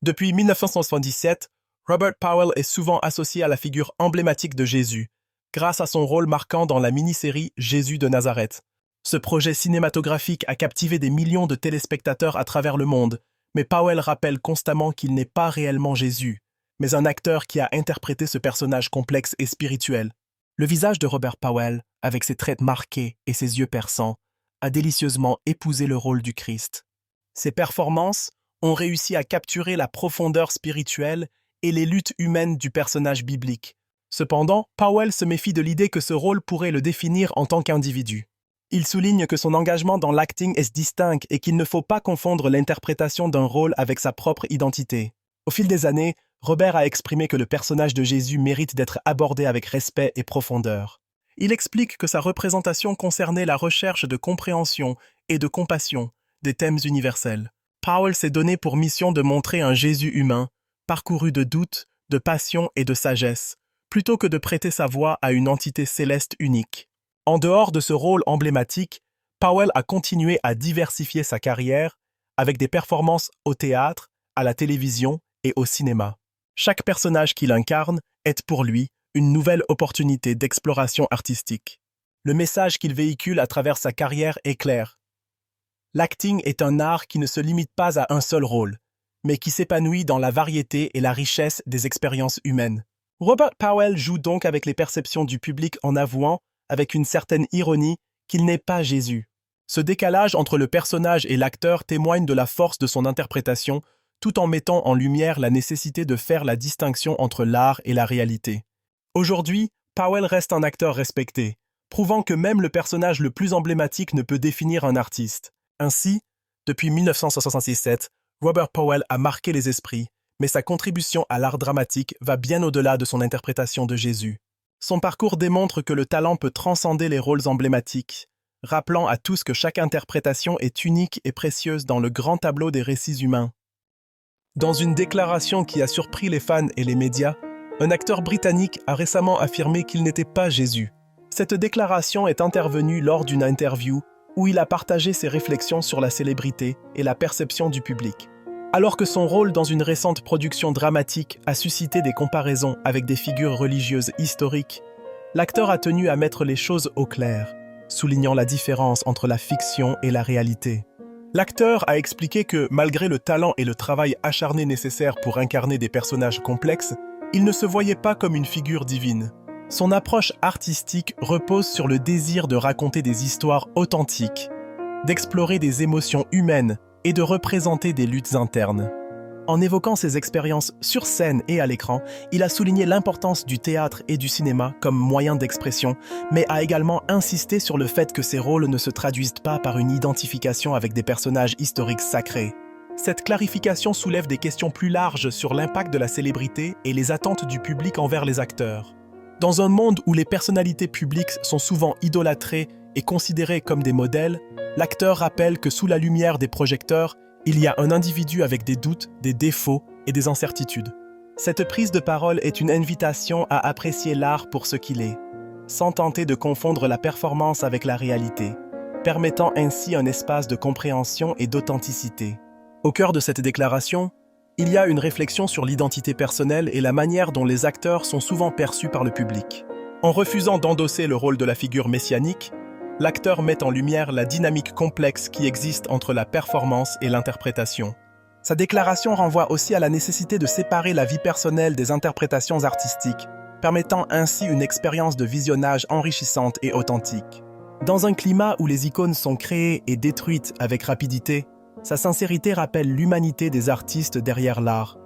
Depuis 1977, Robert Powell est souvent associé à la figure emblématique de Jésus, grâce à son rôle marquant dans la mini-série Jésus de Nazareth. Ce projet cinématographique a captivé des millions de téléspectateurs à travers le monde, mais Powell rappelle constamment qu'il n'est pas réellement Jésus, mais un acteur qui a interprété ce personnage complexe et spirituel. Le visage de Robert Powell, avec ses traits marqués et ses yeux perçants, a délicieusement épousé le rôle du Christ. Ses performances ont réussi à capturer la profondeur spirituelle et les luttes humaines du personnage biblique. Cependant, Powell se méfie de l'idée que ce rôle pourrait le définir en tant qu'individu. Il souligne que son engagement dans l'acting est distinct et qu'il ne faut pas confondre l'interprétation d'un rôle avec sa propre identité. Au fil des années, Robert a exprimé que le personnage de Jésus mérite d'être abordé avec respect et profondeur. Il explique que sa représentation concernait la recherche de compréhension et de compassion des thèmes universels. Powell s'est donné pour mission de montrer un Jésus humain, parcouru de doutes, de passion et de sagesse, plutôt que de prêter sa voix à une entité céleste unique. En dehors de ce rôle emblématique, Powell a continué à diversifier sa carrière avec des performances au théâtre, à la télévision et au cinéma. Chaque personnage qu'il incarne est pour lui une nouvelle opportunité d'exploration artistique. Le message qu'il véhicule à travers sa carrière est clair. L'acting est un art qui ne se limite pas à un seul rôle, mais qui s'épanouit dans la variété et la richesse des expériences humaines. Robert Powell joue donc avec les perceptions du public en avouant, avec une certaine ironie, qu'il n'est pas Jésus. Ce décalage entre le personnage et l'acteur témoigne de la force de son interprétation, tout en mettant en lumière la nécessité de faire la distinction entre l'art et la réalité. Aujourd'hui, Powell reste un acteur respecté, prouvant que même le personnage le plus emblématique ne peut définir un artiste. Ainsi, depuis 1977, Robert Powell a marqué les esprits, mais sa contribution à l'art dramatique va bien au-delà de son interprétation de Jésus. Son parcours démontre que le talent peut transcender les rôles emblématiques, rappelant à tous que chaque interprétation est unique et précieuse dans le grand tableau des récits humains. Dans une déclaration qui a surpris les fans et les médias, un acteur britannique a récemment affirmé qu'il n'était pas Jésus. Cette déclaration est intervenue lors d'une interview où il a partagé ses réflexions sur la célébrité et la perception du public. Alors que son rôle dans une récente production dramatique a suscité des comparaisons avec des figures religieuses historiques, l'acteur a tenu à mettre les choses au clair, soulignant la différence entre la fiction et la réalité. L'acteur a expliqué que, malgré le talent et le travail acharné nécessaires pour incarner des personnages complexes, il ne se voyait pas comme une figure divine. Son approche artistique repose sur le désir de raconter des histoires authentiques, d'explorer des émotions humaines et de représenter des luttes internes. En évoquant ses expériences sur scène et à l'écran, il a souligné l'importance du théâtre et du cinéma comme moyen d'expression, mais a également insisté sur le fait que ces rôles ne se traduisent pas par une identification avec des personnages historiques sacrés. Cette clarification soulève des questions plus larges sur l'impact de la célébrité et les attentes du public envers les acteurs. Dans un monde où les personnalités publiques sont souvent idolâtrées et considérées comme des modèles, l'acteur rappelle que sous la lumière des projecteurs, il y a un individu avec des doutes, des défauts et des incertitudes. Cette prise de parole est une invitation à apprécier l'art pour ce qu'il est, sans tenter de confondre la performance avec la réalité, permettant ainsi un espace de compréhension et d'authenticité. Au cœur de cette déclaration, il y a une réflexion sur l'identité personnelle et la manière dont les acteurs sont souvent perçus par le public. En refusant d'endosser le rôle de la figure messianique, l'acteur met en lumière la dynamique complexe qui existe entre la performance et l'interprétation. Sa déclaration renvoie aussi à la nécessité de séparer la vie personnelle des interprétations artistiques, permettant ainsi une expérience de visionnage enrichissante et authentique. Dans un climat où les icônes sont créées et détruites avec rapidité, sa sincérité rappelle l'humanité des artistes derrière l'art,